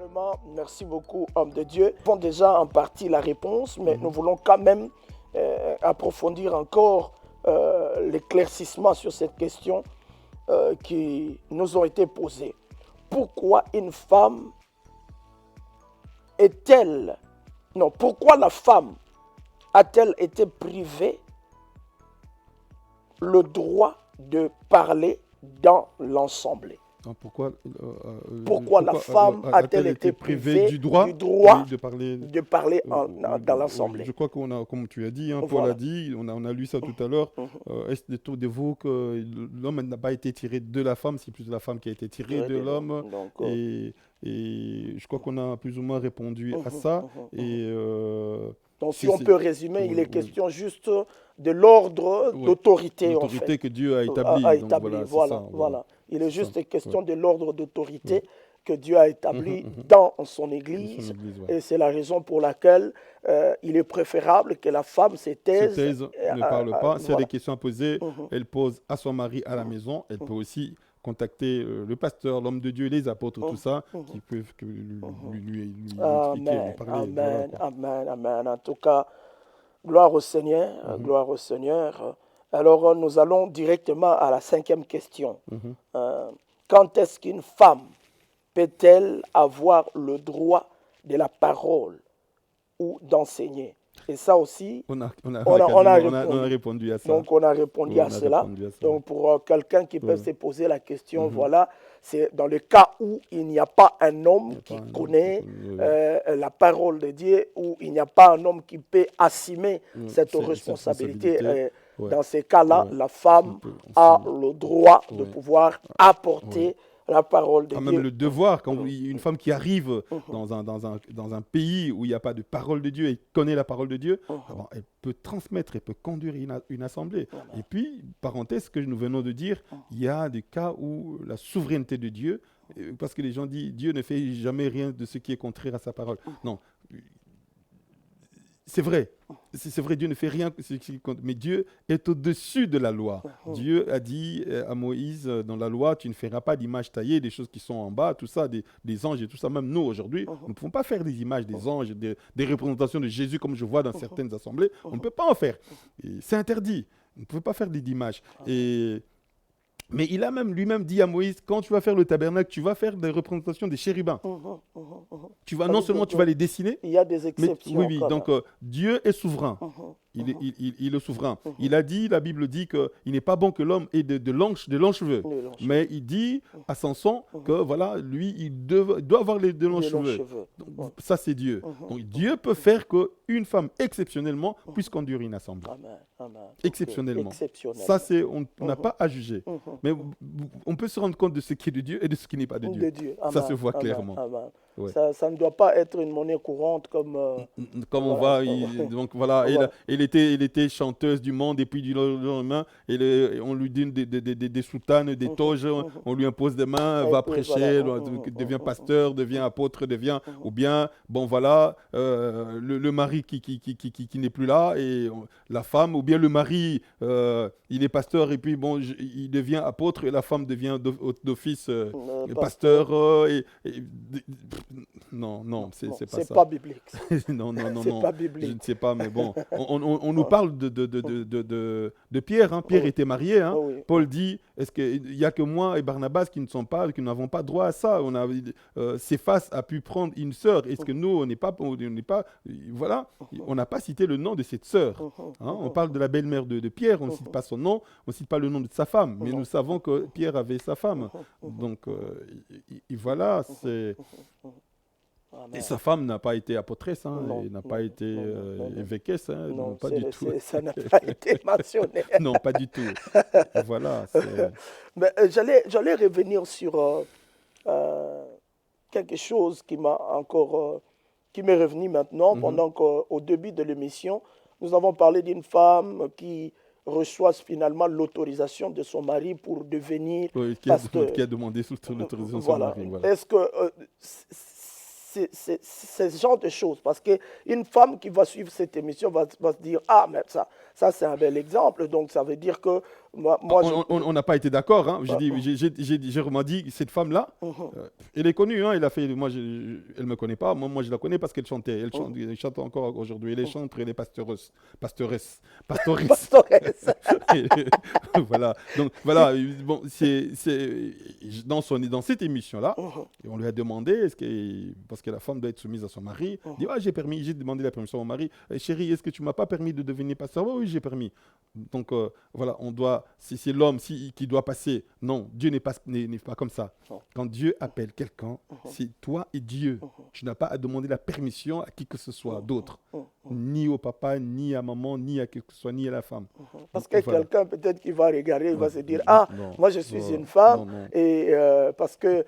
Vraiment, merci beaucoup, homme de Dieu. Nous avons déjà en partie la réponse, mais nous voulons quand même approfondir encore l'éclaircissement sur cette question qui nous ont été posées. Pourquoi une femme est-elle... Non, pourquoi la femme a-t-elle été privée le droit de parler dans l'ensemble? Pourquoi la femme a-t-elle été privée du droit de parler dans l'ensemble? Je crois qu'on a, comme tu as dit, Paul Voilà. a dit, on a lu ça tout à l'heure. Est-ce de vous que l'homme n'a pas été tiré de la femme, c'est plus la femme qui a été tirée de l'homme. Et je crois qu'on a plus ou moins répondu à ça. Donc, si on peut résumer, il est question juste de l'ordre d'autorité. L'autorité que Dieu a établie. Voilà. Il est juste question de l'ordre d'autorité que Dieu a établi dans son Église. Et c'est la raison pour laquelle il est préférable que la femme se taise. Ne parle pas. Si elle a des questions à poser, elle pose à son mari à la maison. Elle peut aussi contacter le pasteur, l'homme de Dieu, les apôtres, tout ça, qui peuvent lui expliquer, lui parler. Amen. En tout cas, gloire au Seigneur, gloire au Seigneur. Alors, nous allons directement à la 5e question. Quand est-ce qu'une femme peut-elle avoir le droit de la parole ou d'enseigner? Et ça aussi, on a répondu à ça. Donc, on a répondu à cela. Donc, pour quelqu'un qui peut se poser la question, voilà, c'est dans le cas où il n'y a pas un homme qui connaît la parole de Dieu, où il n'y a pas un homme qui peut assumer cette responsabilité. Dans ces cas-là, la femme a le droit de pouvoir apporter la parole de Dieu. Même le devoir, quand une femme qui arrive dans un pays où il n'y a pas de parole de Dieu et connaît la parole de Dieu, elle peut transmettre, elle peut conduire une assemblée. Et puis, parenthèse, ce que nous venons de dire, il y a des cas où la souveraineté de Dieu, parce que les gens disent Dieu ne fait jamais rien de ce qui est contraire à sa parole. Non. C'est vrai, Dieu ne fait rien, mais Dieu est au-dessus de la loi. Dieu a dit à Moïse, dans la loi, tu ne feras pas d'image taillée, des choses qui sont en bas, tout ça, des anges et tout ça. Même nous, aujourd'hui, nous ne pouvons pas faire des images des anges, des représentations de Jésus, comme je vois dans certaines assemblées. On ne peut pas en faire. C'est interdit. On ne peut pas faire d'images. Mais il a même lui-même dit à Moïse, quand tu vas faire le tabernacle, tu vas faire des représentations des chérubins. Tu vas, non seulement tu vas les dessiner, il y a des exceptions. Mais, donc Dieu est souverain. Il est souverain. Il a dit, la Bible dit qu'il n'est pas bon que l'homme ait de longs cheveux. Mais il dit à Samson que voilà, lui, il doit avoir de longs cheveux. Donc, ça, c'est Dieu. Donc Dieu peut faire qu'une femme, exceptionnellement, puisse conduire une assemblée. Exceptionnellement. Ça, on n'a pas à juger. Mais on peut se rendre compte de ce qui est de Dieu et de ce qui n'est pas de Dieu. Ça se voit clairement. Ça ne doit pas être une monnaie courante comme on voit. Donc voilà, elle était chanteuse du monde et puis du lendemain, on lui donne des soutanes, des toges, on lui impose des mains, va prêcher, devient pasteur, devient apôtre, ou bien, bon voilà, le mari qui n'est plus là et la femme, ou bien le mari, il est pasteur et puis bon, il devient apôtre et la femme devient d'office pasteur. Non, c'est pas ça. C'est pas biblique. Non. C'est pas biblique. Je ne sais pas, mais bon, on nous parle de Pierre. Hein. Pierre était marié. Hein. Paul dit, est-ce qu'il n'y a que moi et Barnabas qui n'avons pas droit à ça? Céphas a pu prendre une sœur. Est-ce que nous, on n'est pas, voilà, on n'a pas cité le nom de cette sœur. Hein. On parle de la belle-mère de Pierre, on ne cite pas son nom, on ne cite pas le nom de sa femme, mais nous savons que Pierre avait sa femme. Donc, voilà, c'est... Et sa femme n'a pas été apôtresse, n'a pas été évêquesse, non, pas du tout. Ça n'a pas été mentionné. Non, pas du tout. Voilà. Mais j'allais revenir sur quelque chose qui m'est revenu maintenant, pendant qu'au début de l'émission, nous avons parlé d'une femme qui reçoit finalement l'autorisation de son mari pour devenir pasteur. Qui a demandé l'autorisation de son mari. Voilà. Est-ce que c'est ce genre de choses? Parce qu'une femme qui va suivre cette émission va se dire, ah, mais ça c'est un bel exemple. Donc, ça veut dire que On n'a pas été d'accord. Hein. J'ai vraiment dit, cette femme-là, elle est connue. Hein. Elle ne me connaît pas. Moi, je la connais parce qu'elle chantait. Elle chante encore aujourd'hui. Elle est chanteuse, elle est pastoresse. Voilà. Donc, voilà. Bon, dans cette émission-là, on lui a demandé, parce que la femme doit être soumise à son mari, il dit, j'ai demandé la permission à mon mari. Chérie, est-ce que tu ne m'as pas permis de devenir pasteur? Oui, j'ai permis. Donc, voilà, si c'est l'homme qui doit passer, non, Dieu n'est pas comme ça. Quand Dieu appelle quelqu'un, c'est toi et Dieu. Tu n'as pas à demander la permission à qui que ce soit d'autre, ni au papa, ni à maman, ni à qui que ce soit, ni à la femme. Parce que quelqu'un peut-être qui va regarder, il va se dire, moi je suis une femme, et parce que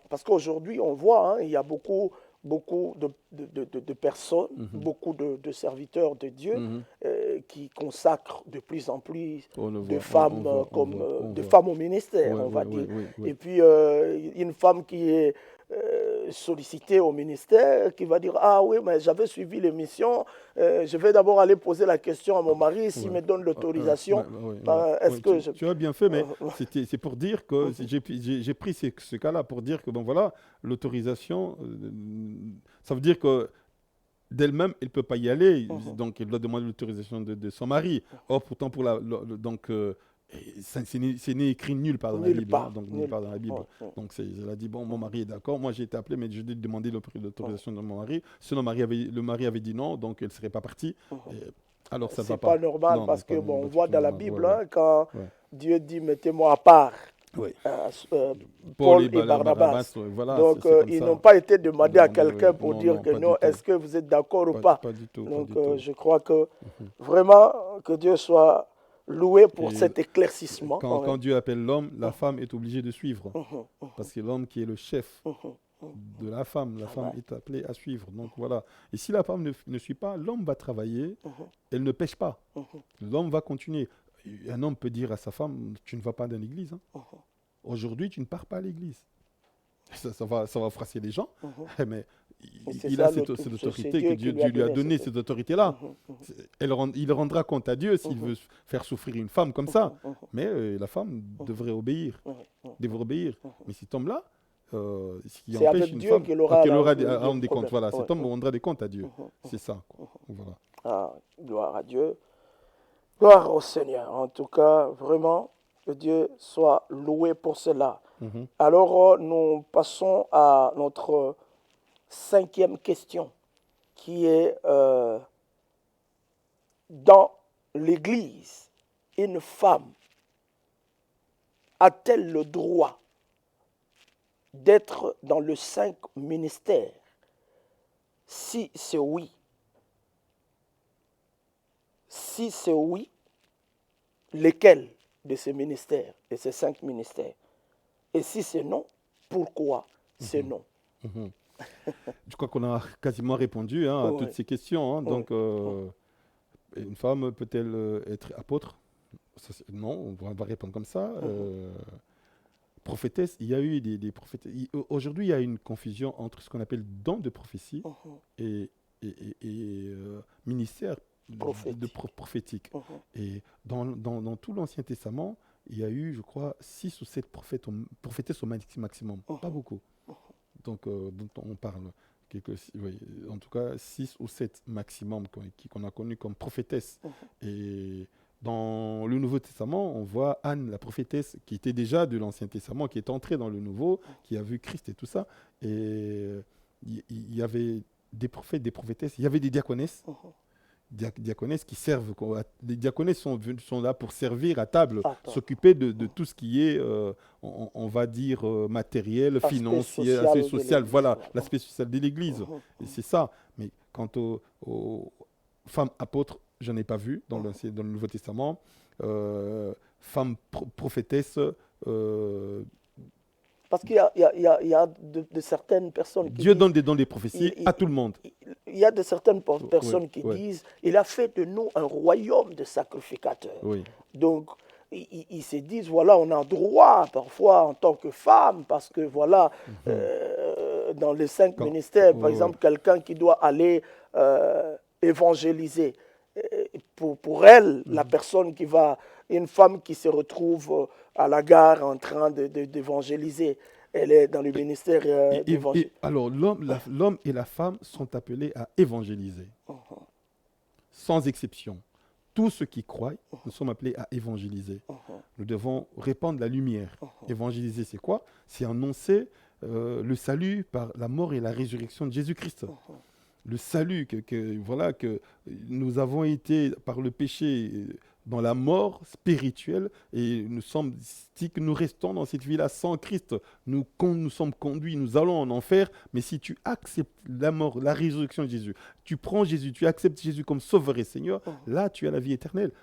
parce qu'aujourd'hui on voit, il y a beaucoup de personnes, beaucoup de serviteurs de Dieu qui consacrent de plus en plus de femmes femmes au ministère, on va dire. Et puis, une femme qui est sollicitée au ministère, qui va dire, ah oui, mais j'avais suivi l'émission, je vais d'abord aller poser la question à mon mari s'il me donne l'autorisation. Est-ce que tu as bien fait, mais c'est pour dire que j'ai pris ce cas-là pour dire que, bon voilà, l'autorisation, ça veut dire que d'elle-même, elle ne peut pas y aller, donc elle doit demander l'autorisation de son mari. Or, pourtant, c'est n'est écrit nulle part dans la Bible. Nulle part dans la Bible. Donc, elle a dit, bon, mon mari est d'accord, moi j'ai été appelé, mais je dois demander l'autorisation de mon mari. Sinon, le mari avait dit non, donc elle ne serait pas partie. Alors, ça ne va pas. C'est pas normal, parce que, bon, on voit dans la Bible, quand Dieu dit, mettez-moi à part. Paul et Barnabas. Donc, ils n'ont pas été demandés à quelqu'un pour dire que non, est-ce que vous êtes d'accord ou pas. Pas du tout. Donc, je crois que vraiment, que Dieu soit loué pour cet éclaircissement. Quand Dieu appelle l'homme, la femme est obligée de suivre. Parce que l'homme qui est le chef de la femme est appelée à suivre. Donc, voilà. Et si la femme ne suit pas, l'homme va travailler, elle ne pêche pas. L'homme va continuer. Un homme peut dire à sa femme, tu ne vas pas dans l'église. Hein. Aujourd'hui, tu ne pars pas à l'église. Ça va froisser les gens, mais il a cette autorité que Dieu lui a donné, cette autorité-là. Il rendra compte à Dieu s'il veut faire souffrir une femme comme ça. Mais la femme devrait obéir. Mais cet homme-là, ce qui empêche une femme qu'il aura à rendre des comptes. Voilà, cet homme rendra des comptes à Dieu. C'est ça. Voilà. Ah, gloire à Dieu. Gloire au Seigneur. En tout cas, vraiment, que Dieu soit loué pour cela. Alors, nous passons à notre 5e question, qui est dans l'Église, une femme a-t-elle le droit d'être dans le 5 ministère? Si c'est oui, lesquels de ces ministères, de ces 5 ministères? Et si c'est non, pourquoi c'est non? Je crois qu'on a quasiment répondu à toutes ces questions. Hein. Donc, une femme peut-elle être apôtre? Non, on va répondre comme ça. Prophétesse, il y a eu des prophétesses. Aujourd'hui, il y a une confusion entre ce qu'on appelle don de prophétie et ministère prophétique. Et dans tout l'Ancien Testament, il y a eu, je crois, 6 ou 7 prophétesses au maximum. Pas beaucoup. Donc, dont on parle. En tout cas, 6 ou 7 maximum qu'on a connu comme prophétesses. Et dans le Nouveau Testament, on voit Anne, la prophétesse, qui était déjà de l'Ancien Testament, qui est entrée dans le Nouveau, qui a vu Christ et tout ça. Et il y avait des prophètes, des prophétesses, il y avait des diaconesses. Diaconesses qui servent. Les diaconesses sont là pour servir à table, s'occuper de tout ce qui est, on va dire, matériel, financier, aspect social. Voilà, l'aspect social de l'Église. Et c'est ça. Mais quant aux femmes apôtres, je n'en ai pas vu dans le Nouveau Testament. Femmes prophétesses. Parce qu'il y a de certaines personnes qui Dieu donne des dons des prophéties à tout le monde. Il y a de certaines personnes qui disent, il a fait de nous un royaume de sacrificateurs. Donc, ils se disent, voilà, on a droit parfois en tant que femme, parce que voilà, dans les 5 ministères, par exemple, quelqu'un qui doit aller évangéliser, pour elle, la personne qui va, une femme qui se retrouve à la gare en train d'évangéliser, elle est dans le ministère d'évangélisation. Alors, l'homme et la femme sont appelés à évangéliser, sans exception. Tous ceux qui croient, nous sommes appelés à évangéliser. Nous devons répandre la lumière. Évangéliser, c'est quoi? C'est annoncer le salut par la mort et la résurrection de Jésus-Christ. Le salut que nous avons été par le péché dans la mort spirituelle et si que nous restons dans cette vie-là sans Christ, nous sommes conduits, nous allons en enfer. Mais si tu acceptes la mort, la résurrection de Jésus, tu prends Jésus, tu acceptes Jésus comme Sauveur et Seigneur, là tu as la vie éternelle.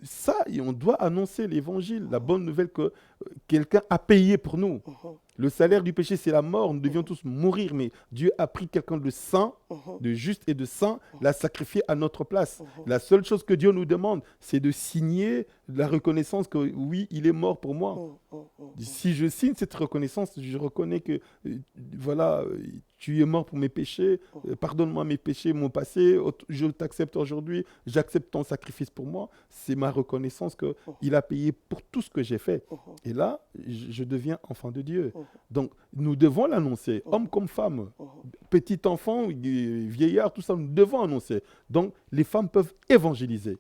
Ça, on doit annoncer l'évangile, la bonne nouvelle que quelqu'un a payé pour nous. Le salaire du péché, c'est la mort. Nous devions tous mourir, mais Dieu a pris quelqu'un de saint, de juste et de saint, l'a sacrifié à notre place. La seule chose que Dieu nous demande, c'est de signer la reconnaissance que oui, il est mort pour moi. Si je signe cette reconnaissance, je reconnais que voilà, tu es mort pour mes péchés, pardonne-moi mes péchés, mon passé, je t'accepte aujourd'hui, j'accepte ton sacrifice pour moi. C'est ma reconnaissance qu'il a payé pour tout ce que j'ai fait. Et là, je deviens enfant de Dieu. Donc, nous devons l'annoncer, homme comme femme, petit enfant, vieillard, tout ça, nous devons annoncer. Donc, les femmes peuvent évangéliser.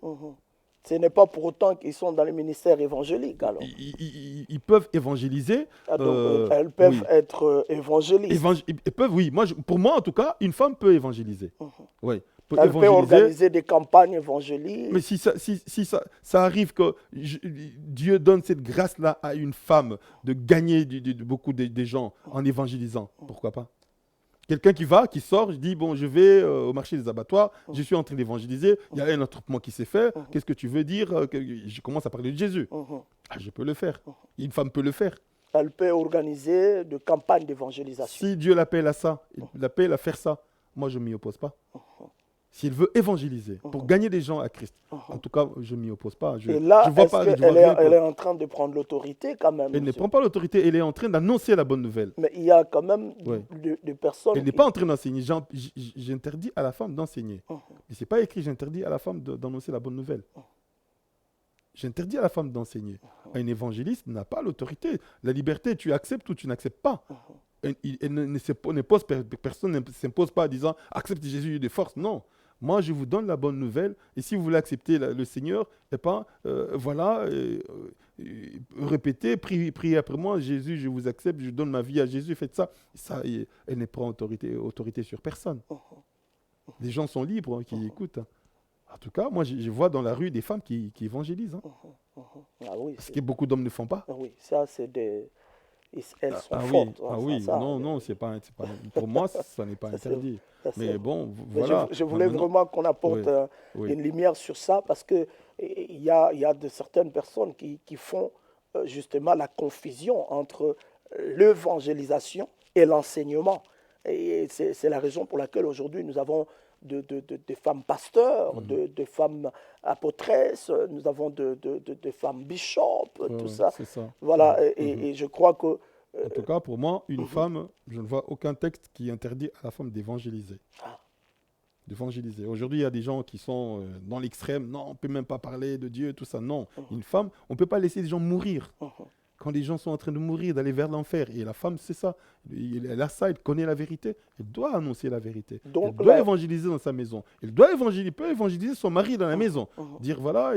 Ce n'est pas pour autant qu'ils sont dans le ministère évangélique, alors. Ils peuvent évangéliser. Donc, elles peuvent être évangélistes. Elles peuvent, oui. Pour moi, en tout cas, une femme peut évangéliser. Oui. Elle peut organiser des campagnes évangéliques. Mais si ça arrive que Dieu donne cette grâce-là à une femme de gagner beaucoup de gens en évangélisant, pourquoi pas? Quelqu'un qui sort, je dis, bon, je vais au marché des abattoirs, je suis en train d'évangéliser, il y a un attroupement qui s'est fait, qu'est-ce que tu veux dire? Je commence à parler de Jésus. Je peux le faire. Une femme peut le faire. Elle peut organiser des campagnes d'évangélisation. Si Dieu l'appelle à ça, il l'appelle à faire ça, moi je ne m'y oppose pas. S'il veut évangéliser pour gagner des gens à Christ, en tout cas, je ne m'y oppose pas. Et là, elle est en train de prendre l'autorité quand même. Elle ne prend pas l'autorité, elle est en train d'annoncer la bonne nouvelle. Mais il y a quand même des personnes... Elle n'est pas en train d'enseigner. J'interdis à la femme d'enseigner. Mais ce n'est pas écrit, j'interdis à la femme d'annoncer la bonne nouvelle. J'interdis à la femme d'enseigner. Un évangéliste n'a pas l'autorité. La liberté, tu acceptes ou tu n'acceptes pas. Personne ne s'impose pas en disant « accepte Jésus de force ». Non. Moi, je vous donne la bonne nouvelle. Et si vous voulez accepter le Seigneur, répétez, priez après moi. Jésus, je vous accepte, je donne ma vie à Jésus. Faites ça. Elle ne prend autorité sur personne. Les gens sont libres qui écoutent. En tout cas, moi, je vois dans la rue des femmes qui évangélisent. Ce que beaucoup d'hommes ne font pas. Oui, ça, c'est des... Elles sont fortes. Non, c'est pas, pour moi, ça n'est pas interdit. Mais bon, voilà. Je voulais vraiment qu'on apporte une lumière sur ça parce qu'il y a de certaines personnes qui font justement la confusion entre l'évangélisation et l'enseignement. Et c'est la raison pour laquelle aujourd'hui nous avons des femmes pasteurs, de femmes apôtresses, nous avons des femmes bishops, tout ça. Voilà, et je crois que... En tout cas, pour moi, une femme, je ne vois aucun texte qui interdit à la femme d'évangéliser. D'évangéliser. Aujourd'hui, il y a des gens qui sont dans l'extrême. Non, on ne peut même pas parler de Dieu, tout ça. Non, une femme, on ne peut pas laisser les gens mourir. Quand les gens sont en train de mourir, d'aller vers l'enfer. Et la femme, c'est ça. Elle a ça, elle connaît la vérité. Elle doit annoncer la vérité. Elle doit évangéliser dans sa maison. Elle peut évangéliser son mari dans la maison. Dire, voilà,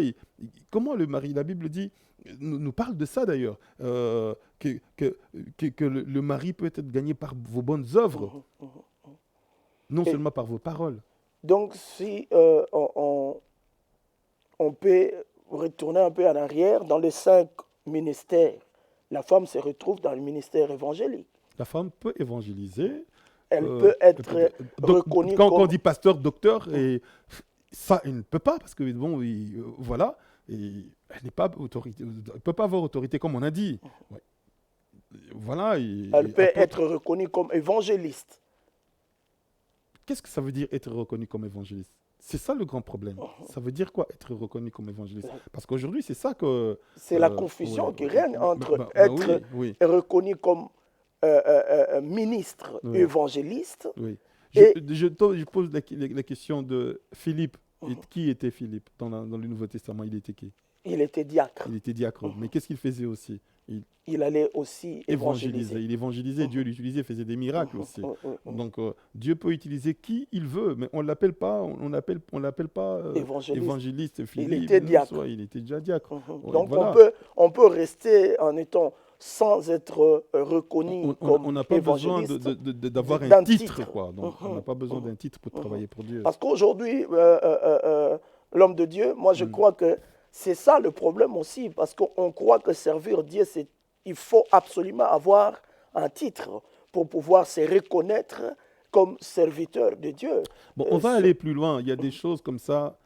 comment le mari, la Bible dit, nous parle de ça d'ailleurs, que le mari peut être gagné par vos bonnes œuvres, non seulement par vos paroles. Donc, si on peut retourner un peu en arrière, dans les 5 ministères, la femme se retrouve dans le ministère évangélique. La femme peut évangéliser. Elle peut être reconnue quand on dit pasteur, docteur, et ça, elle ne peut pas, parce que, bon, voilà, et elle n'est pas autorité, elle ne peut pas avoir autorité, comme on a dit. Voilà. Elle peut être reconnue comme évangéliste. Qu'est-ce que ça veut dire être reconnu comme évangéliste? C'est ça le grand problème. Ça veut dire quoi, être reconnu comme évangéliste? Parce qu'aujourd'hui, c'est ça que... C'est la confusion qui règne entre être reconnu comme ministre évangéliste. Je pose la question de Philippe Et qui était Philippe dans le Nouveau Testament? Il était qui? Il était diacre. Il était diacre. Mais qu'est-ce qu'il faisait aussi? Il allait aussi évangéliser. Il évangélisait, Dieu l'utilisait, faisait des miracles aussi. Donc Dieu peut utiliser qui il veut, mais on l'appelle pas, on l'appelle pas évangéliste. Philippe, il était diacre. Il était déjà diacre. Donc voilà. on peut rester en étant sans être reconnu comme on n'a pas besoin d'avoir un titre, quoi. Donc on n'a pas besoin d'un titre pour travailler pour Dieu. Parce qu'aujourd'hui, l'homme de Dieu, moi je crois que c'est ça le problème aussi, parce qu'on croit que servir Dieu, il faut absolument avoir un titre pour pouvoir se reconnaître comme serviteur de Dieu. Bon, on va aller plus loin. Il y a des choses comme ça.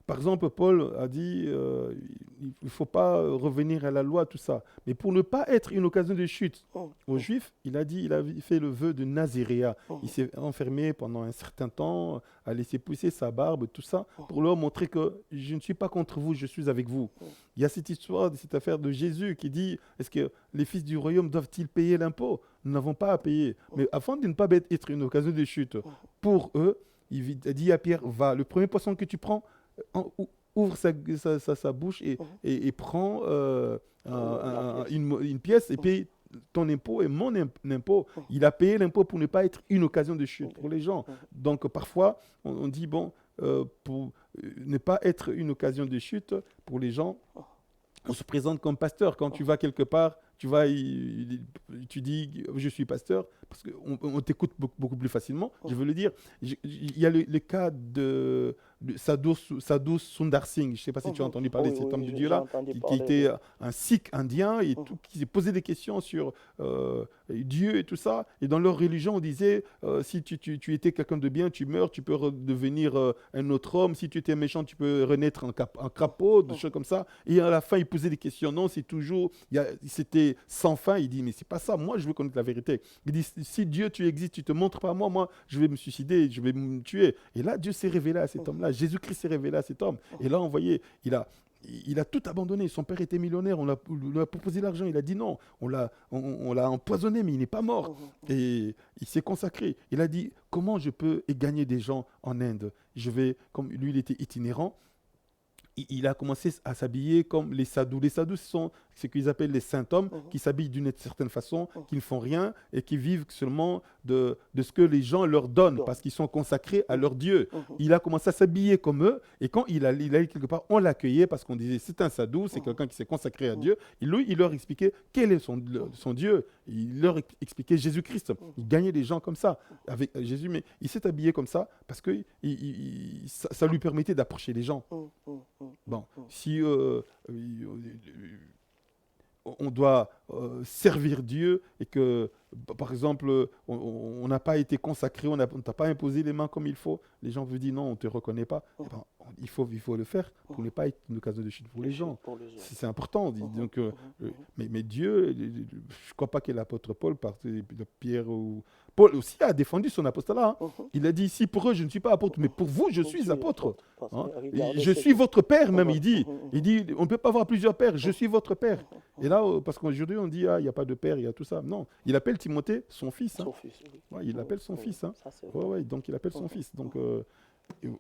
Par exemple, Paul a dit il ne faut pas revenir à la loi, tout ça. Mais pour ne pas être une occasion de chute aux Juifs, il a fait le vœu de Naziréa. Il s'est enfermé pendant un certain temps, a laissé pousser sa barbe, tout ça, pour leur montrer que je ne suis pas contre vous, je suis avec vous. Il y a cette histoire, cette affaire de Jésus qui dit est-ce que les fils du royaume doivent-ils payer l'impôt? Nous n'avons pas à payer. Mais afin de ne pas être une occasion de chute pour eux, il dit à Pierre va, le premier poisson que tu prends, ouvre sa bouche et prend une pièce et paye ton impôt et mon impôt. Il a payé l'impôt pour ne pas être une occasion de chute pour les gens. Donc parfois, on dit, bon, pour ne pas être une occasion de chute pour les gens, on se présente comme pasteur. Quand tu vas quelque part, tu dis je suis pasteur, parce qu'on t'écoute beaucoup plus facilement. Je veux le dire. Il y a le cas de Sadhu Sundar Singh. Je ne sais pas si tu as entendu parler de cet homme de Dieu-là, qui était un Sikh indien et qui s'est posé des questions sur Dieu et tout ça. Et dans leur religion, on disait si tu étais quelqu'un de bien, tu meurs, tu peux redevenir un autre homme. Si tu étais méchant, tu peux renaître en crapaud, des choses comme ça. Et à la fin, il posait des questions. Non, c'est toujours... C'était sans fin. Il dit, mais c'est pas ça. Moi, je veux connaître la vérité. Il dit, si Dieu, tu existes, tu te montres pas à moi, moi, je vais me suicider, je vais me tuer. Et là, Dieu s'est révélé à cet homme-là. Jésus-Christ s'est révélé à cet homme. Et là, on voyait, il a tout abandonné. Son père était millionnaire. On lui a proposé l'argent. Il a dit non. On l'a empoisonné, mais il n'est pas mort. Et il s'est consacré. Il a dit, comment je peux gagner des gens en Inde? Comme lui, il était itinérant. Il a commencé à s'habiller comme les sadhus. Les sadhus sont ce qu'ils appellent les saints hommes, qui s'habillent d'une certaine façon, qui ne font rien et qui vivent seulement de ce que les gens leur donnent parce qu'ils sont consacrés à leur Dieu. Il a commencé à s'habiller comme eux et quand il allait quelque part, on l'accueillait parce qu'on disait c'est un sadhu, c'est quelqu'un qui s'est consacré à Dieu. Et lui, il leur expliquait quel est son Dieu. Il leur expliquait Jésus-Christ. Il gagnait des gens comme ça avec Jésus, mais il s'est habillé comme ça parce que ça lui permettait d'approcher les gens. Bon, si on doit servir Dieu et que, par exemple, on n'a pas été consacré, on ne t'a pas imposé les mains comme il faut, les gens vous disent non, on ne te reconnaît pas. Eh ben, il faut le faire pour ne pas être une occasion de chute pour les gens. C'est important. Donc, mais Dieu, je ne crois pas que l'apôtre Paul, Pierre ou... Paul aussi a défendu son apostolat. Il a dit, si pour eux je ne suis pas apôtre, mais pour vous je suis apôtre. Je suis votre père même, il dit. Il dit, on ne peut pas avoir plusieurs pères, je suis votre père. Et là, parce qu'aujourd'hui on dit, il n'y a pas de père, il y a tout ça. Non, il appelle Timothée son fils. Son fils, oui. Ouais, il appelle son fils. Donc il appelle son fils. Donc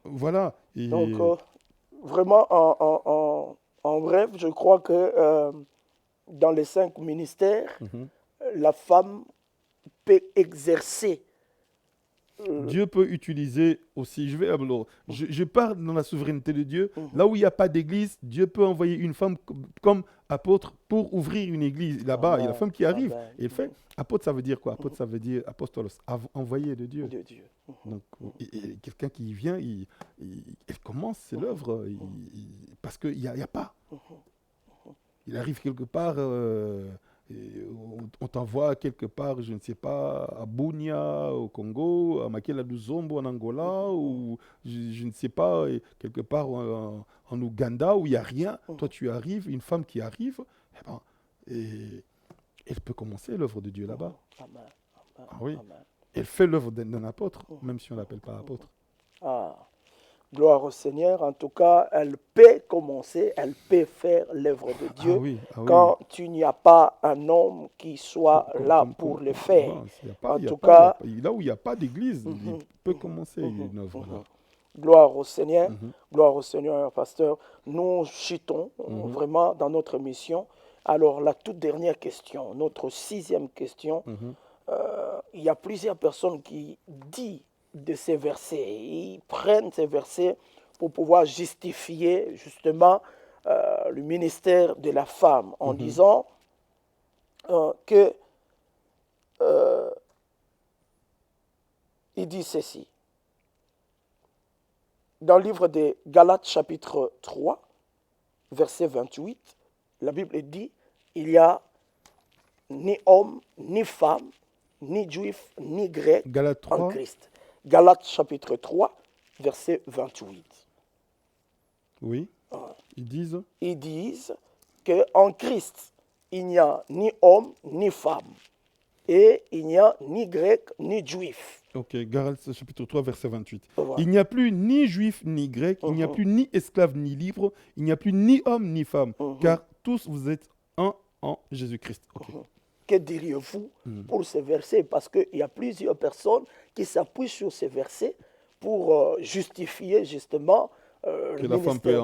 voilà. Et... Donc vraiment, en bref, je crois que dans les 5 ministères, la femme peut exercer. Dieu peut utiliser aussi. Je parle dans la souveraineté de Dieu. Là où il n'y a pas d'église, Dieu peut envoyer une femme comme apôtre pour ouvrir une église. Là-bas, il y a la femme qui arrive. Et elle fait. Apôtre, ça veut dire quoi? Apôtre, ça veut dire apostolos, envoyé de Dieu. Donc, quelqu'un qui vient, il commence l'œuvre. Parce qu'il n'y a pas. Il arrive quelque part. On t'envoie quelque part, je ne sais pas, à Bunia, au Congo, à Makela du Zombo, en Angola, ou je ne sais pas, quelque part en Ouganda, où il n'y a rien. Toi, tu arrives, une femme qui arrive, elle peut commencer l'œuvre de Dieu là-bas. Ah oui. Elle fait l'œuvre d'un apôtre, même si on ne l'appelle pas apôtre. Gloire au Seigneur. En tout cas, elle peut commencer, elle peut faire l'œuvre de Dieu quand il n'y a pas un homme qui soit là pour le faire. En tout cas, là où il n'y a pas d'église, il peut commencer une œuvre là. Gloire au Seigneur. Gloire au Seigneur, pasteur. Nous chutons vraiment dans notre mission. Alors, la toute dernière question, notre 6e question. Il y a plusieurs personnes qui disent de ces versets. Ils prennent ces versets pour pouvoir justifier justement le ministère de la femme en disant que il dit ceci. Dans le livre de Galates chapitre 3, verset 28, la Bible dit, il n'y a ni homme, ni femme, ni juif, ni grec en Christ. Galates chapitre 3, verset 28. Oui, ils disent? Ils disent qu'en Christ, il n'y a ni homme, ni femme. Et il n'y a ni grec, ni juif. Ok, Galates chapitre 3, verset 28. Voilà. Il n'y a plus ni juif, ni grec, il n'y a plus ni esclave, ni libre, il n'y a plus ni homme, ni femme, car tous vous êtes un en Jésus-Christ. Okay. Que diriez-vous pour ces versets? Parce qu'il y a plusieurs personnes qui s'appuient sur ces versets pour justifier justement que la femme peut,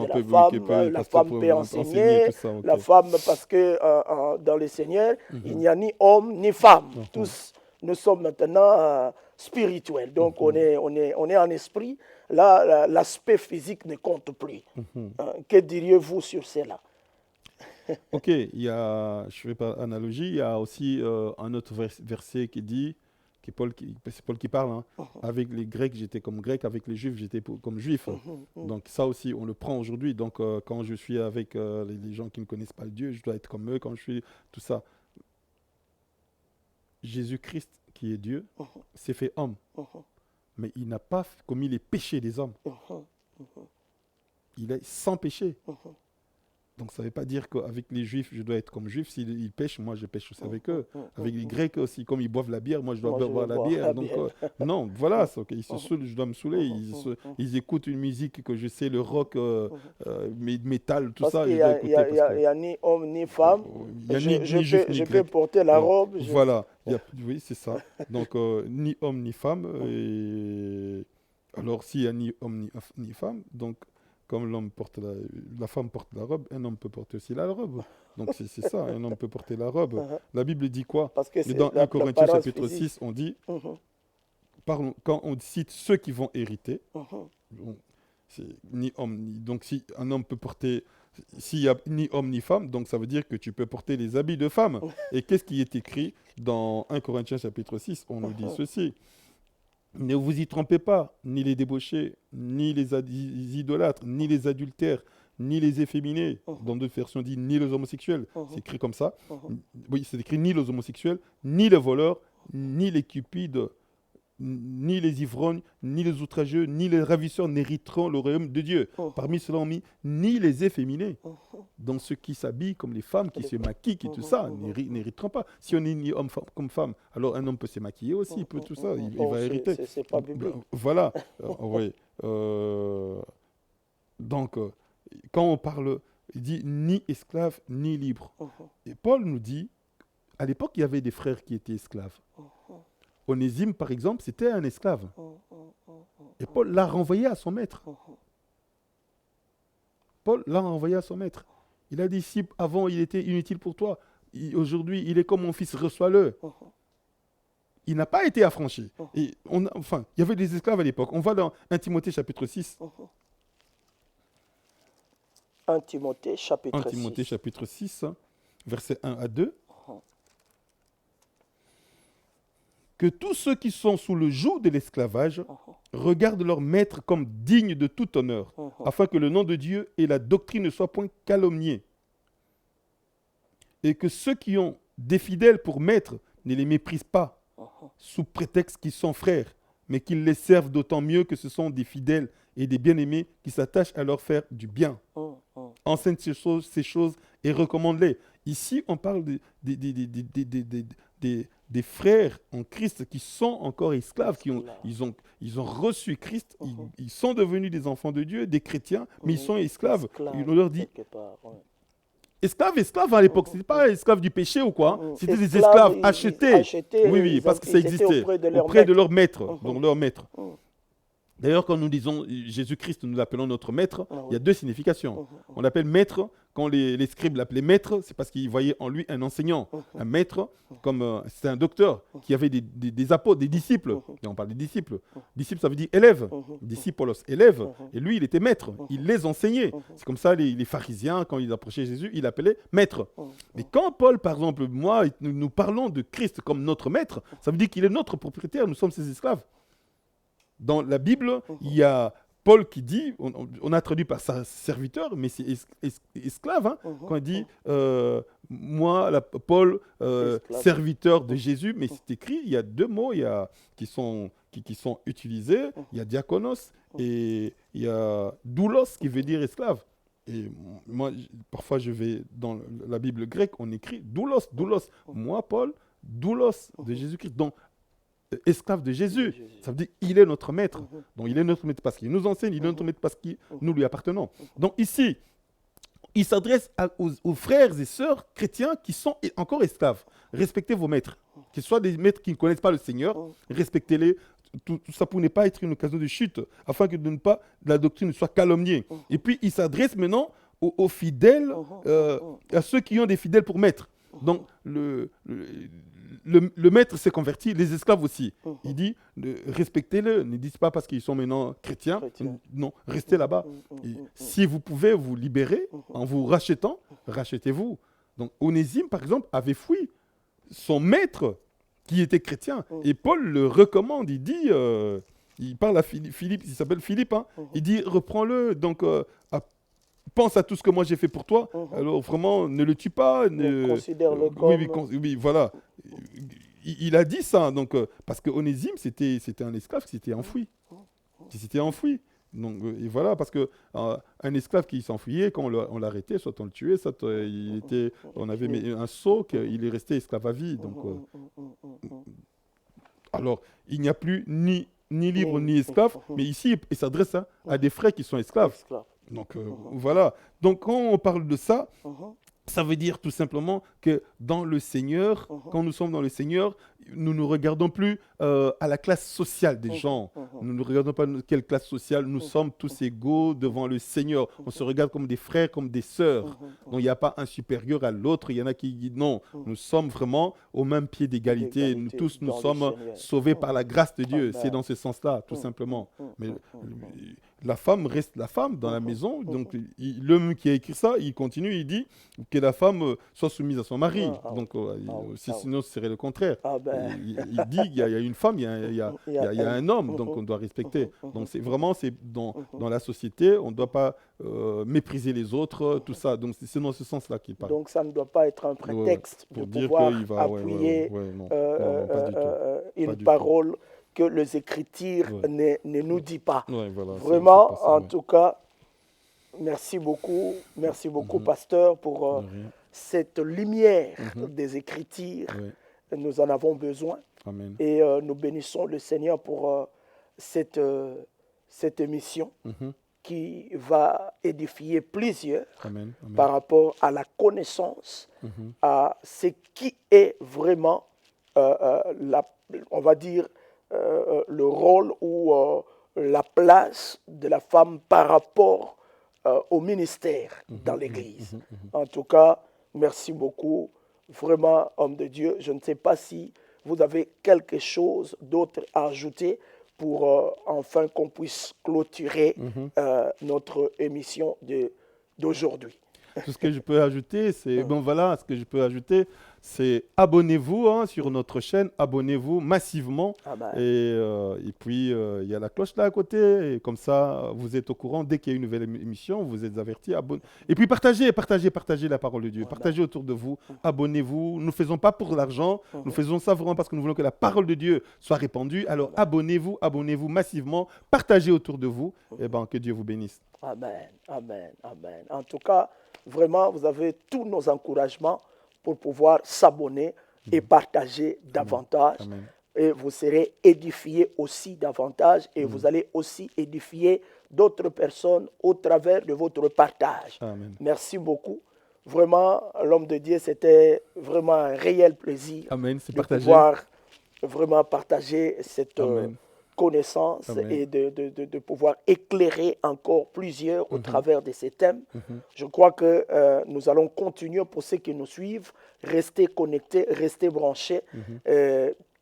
la femme peut enseigner, ça, okay. La femme, parce que dans le Seigneur, il n'y a ni homme ni femme. Tous, nous sommes maintenant spirituels. Donc, on est en esprit. Là, l'aspect physique ne compte plus. Que diriez-vous sur cela? Ok, je fais pas analogie. Il y a aussi un autre verset qui dit, c'est Paul qui parle, avec les Grecs, j'étais comme grec, avec les Juifs, j'étais comme juif. Donc ça aussi, on le prend aujourd'hui. Donc quand je suis avec les gens qui ne connaissent pas Dieu, je dois être comme eux, quand je suis tout ça. Jésus-Christ, qui est Dieu, s'est fait homme. Mais il n'a pas commis les péchés des hommes. Il est sans péché. Donc ça ne veut pas dire qu'avec les Juifs, je dois être comme Juif. S'ils pêchent, moi je pêche aussi avec eux. Avec les Grecs aussi, comme ils boivent la bière, moi je dois boire la bière. Donc, non, voilà, ils se saoulent, je dois me saouler. Ils écoutent une musique que je sais, le rock, métal, tout ça. Il n'y a ni homme ni femme. Je peux porter la robe. Voilà, oui, c'est ça. Donc ni homme ni femme. Alors s'il n'y a ni homme ni femme, donc... Comme l'homme porte la femme porte la robe, un homme peut porter aussi la robe. Donc c'est ça, un homme peut porter la robe. La Bible dit quoi? Parce que dans 1 Corinthiens chapitre 6, on dit, quand on cite ceux qui vont hériter, c'est ni homme ni... Donc si un homme peut porter... S'il n'y a ni homme ni femme, donc ça veut dire que tu peux porter les habits de femme. Et qu'est-ce qui est écrit dans 1 Corinthiens chapitre 6? On nous dit ceci. Ne vous y trompez pas, ni les débauchés, ni les idolâtres, ni les adultères, ni les efféminés. Dans d'autres versions, on dit ni les homosexuels. C'est écrit comme ça. Oui, c'est écrit ni les homosexuels, ni les voleurs, ni les cupides, ni les ivrognes, ni les outrageux, ni les ravisseurs n'hériteront le royaume de Dieu. Parmi ceux-là, on mis ni les efféminés. Donc ceux qui s'habillent comme les femmes, qui se maquillent, qui tout ça, n'hériteront pas. Si on est ni homme comme femme, alors un homme peut se maquiller aussi, il peut tout ça, il va hériter. C'est pas biblique. Voilà. Oui. Donc, quand on parle, il dit ni esclave, ni libre. Et Paul nous dit, à l'époque, il y avait des frères qui étaient esclaves. Onésime, par exemple, c'était un esclave. Et Paul l'a renvoyé à son maître. Paul l'a renvoyé à son maître. Il a dit, si avant il était inutile pour toi, aujourd'hui il est comme mon fils, reçois-le. Il n'a pas été affranchi. Et il y avait des esclaves à l'époque. On va dans 1 Timothée chapitre 6. 1 Timothée chapitre 6. 1 Timothée chapitre 6, versets 1 à 2. Que tous ceux qui sont sous le joug de l'esclavage regardent leur maître comme digne de tout honneur, afin que le nom de Dieu et la doctrine ne soient point calomniés. Et que ceux qui ont des fidèles pour maître ne les méprisent pas, sous prétexte qu'ils sont frères, mais qu'ils les servent d'autant mieux que ce sont des fidèles et des bien-aimés qui s'attachent à leur faire du bien. Enseigne ces choses et recommande-les. Ici, on parle des frères en Christ qui sont encore esclaves, ils ont reçu Christ, ils sont devenus des enfants de Dieu, des chrétiens, mais ils sont esclaves. On leur dit, esclaves à l'époque, ce n'était pas esclaves du péché ou quoi, c'était des esclaves achetés. Oui, parce que ça existait, auprès de leur maître. Donc leur maître. D'ailleurs, quand nous disons Jésus-Christ, nous l'appelons notre maître, il y a deux significations. On l'appelle maître, quand les scribes l'appelaient maître, c'est parce qu'ils voyaient en lui un enseignant. Un maître, comme c'est un docteur qui avait des apôtres, des disciples. Et on parle des disciples. Disciple, ça veut dire élève. Disciples, élève. Et lui, il était maître. Il les enseignait. C'est comme ça, les pharisiens, quand ils approchaient Jésus, ils l'appelaient maître. Mais quand Paul, par exemple, moi, nous parlons de Christ comme notre maître, ça veut dire qu'il est notre propriétaire, nous sommes ses esclaves. Dans la Bible, il y a Paul qui dit, on a traduit par sa serviteur, mais c'est esclave, hein, quand il dit, moi, Paul, serviteur de Jésus, mais c'est écrit, il y a deux mots qui sont utilisés, il y a diakonos et il y a doulos qui veut dire esclave. Et moi, parfois, je vais dans la Bible grecque, on écrit doulos. Moi, Paul, doulos de Jésus-Christ. Donc, esclave de Jésus. Ça veut dire qu'il est notre maître. Donc il est notre maître parce qu'il nous enseigne, il est notre maître parce que nous lui appartenons. Donc ici, il s'adresse aux frères et sœurs chrétiens qui sont encore esclaves. Respectez vos maîtres. Qu'ils soient des maîtres qui ne connaissent pas le Seigneur, respectez-les. Tout ça pour ne pas être une occasion de chute, afin que la doctrine ne soit calomniée. Et puis il s'adresse maintenant aux fidèles, à ceux qui ont des fidèles pour maîtres. Donc le maître s'est converti, les esclaves aussi. Il dit, respectez-le, ne dites pas parce qu'ils sont maintenant chrétiens. Non, restez là-bas. Si vous pouvez vous libérer en vous rachetant, rachetez-vous. Donc Onésime, par exemple, avait fui son maître qui était chrétien. Et Paul le recommande, il dit, il parle à Philippe, il s'appelle Philippe, hein, il dit, reprends-le, donc pense à tout ce que moi j'ai fait pour toi. Alors vraiment, ne le tue pas. Considère-le comme... Oui, voilà. Il a dit ça, donc, parce que Onésime, c'était un esclave qui s'était enfoui. Donc, et voilà, parce qu'un esclave qui s'enfuyait, quand on l'arrêtait, soit on le tuait, soit on avait mis un sceau qu'il est resté esclave à vie. Donc, alors, il n'y a plus ni libre ni esclave, mais ici, il s'adresse à des frères qui sont esclaves. Donc, voilà. Donc, quand on parle de ça, ça veut dire tout simplement que dans le Seigneur, quand nous sommes dans le Seigneur, nous ne regardons plus à la classe sociale des gens. Nous ne regardons pas quelle classe sociale. Nous sommes tous égaux devant le Seigneur. On se regarde comme des frères, comme des sœurs. Donc, il n'y a pas un supérieur à l'autre. Il y en a qui disent non. Nous sommes vraiment au même pied d'égalité. Nous tous, nous sommes sauvés par la grâce de Dieu. C'est dans ce sens-là, tout simplement. Mais la femme reste la femme dans la maison. Donc, l'homme qui a écrit ça, il continue, il dit que la femme soit soumise à son mari. Donc, sinon, ce serait le contraire. Il dit qu'il y a une femme, il y a un homme, donc on doit respecter. Donc, c'est dans la société, on ne doit pas mépriser les autres, tout ça. Donc, c'est dans ce sens-là qu'il parle. Donc, ça ne doit pas être un prétexte pour pouvoir appuyer une parole que les Écritures ne nous disent pas. Voilà, vraiment, c'est en tout cas, merci beaucoup, pasteur, pour cette lumière des Écritures. Nous en avons besoin. Amen. Et nous bénissons le Seigneur pour cette émission qui va édifier plusieurs par rapport à la connaissance, à ce qui est vraiment, on va dire, le rôle ou la place de la femme par rapport au ministère dans l'Église. En tout cas, merci beaucoup. Vraiment, homme de Dieu, je ne sais pas si vous avez quelque chose d'autre à ajouter pour enfin qu'on puisse clôturer notre émission d'aujourd'hui. Tout ce que je peux ajouter, c'est abonnez-vous sur notre chaîne, abonnez-vous massivement. Et puis, il y a la cloche là à côté. Et comme ça, vous êtes au courant. Dès qu'il y a une nouvelle émission, vous êtes avertis. Et puis, partagez la parole de Dieu. Partagez autour de vous. Abonnez-vous. Nous ne faisons pas pour l'argent. Nous faisons ça vraiment parce que nous voulons que la parole de Dieu soit répandue. Alors, abonnez-vous massivement. Partagez autour de vous. Et que Dieu vous bénisse. Amen, amen, amen. En tout cas, vraiment, vous avez tous nos encouragements pour pouvoir s'abonner et partager davantage. Amen. Et vous serez édifiés aussi davantage et vous allez aussi édifier d'autres personnes au travers de votre partage. Amen. Merci beaucoup. Vraiment, l'homme de Dieu, c'était vraiment un réel plaisir Amen. C'est de pouvoir vraiment partager connaissance et de pouvoir éclairer encore plusieurs au travers de ces thèmes. Je crois que nous allons continuer pour ceux qui nous suivent, rester connectés, rester branchés.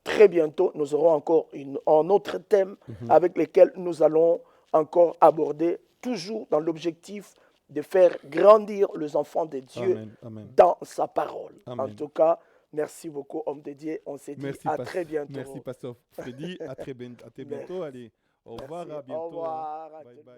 Très bientôt, nous aurons encore un autre thème avec lequel nous allons encore aborder, toujours dans l'objectif de faire grandir les enfants de Dieu dans sa parole. En tout cas, merci beaucoup, homme de Dieu. On se dit à très bientôt. Merci, Pasteur Freddy. À très bientôt. Allez, au revoir, à bientôt. Au revoir. Bye bye.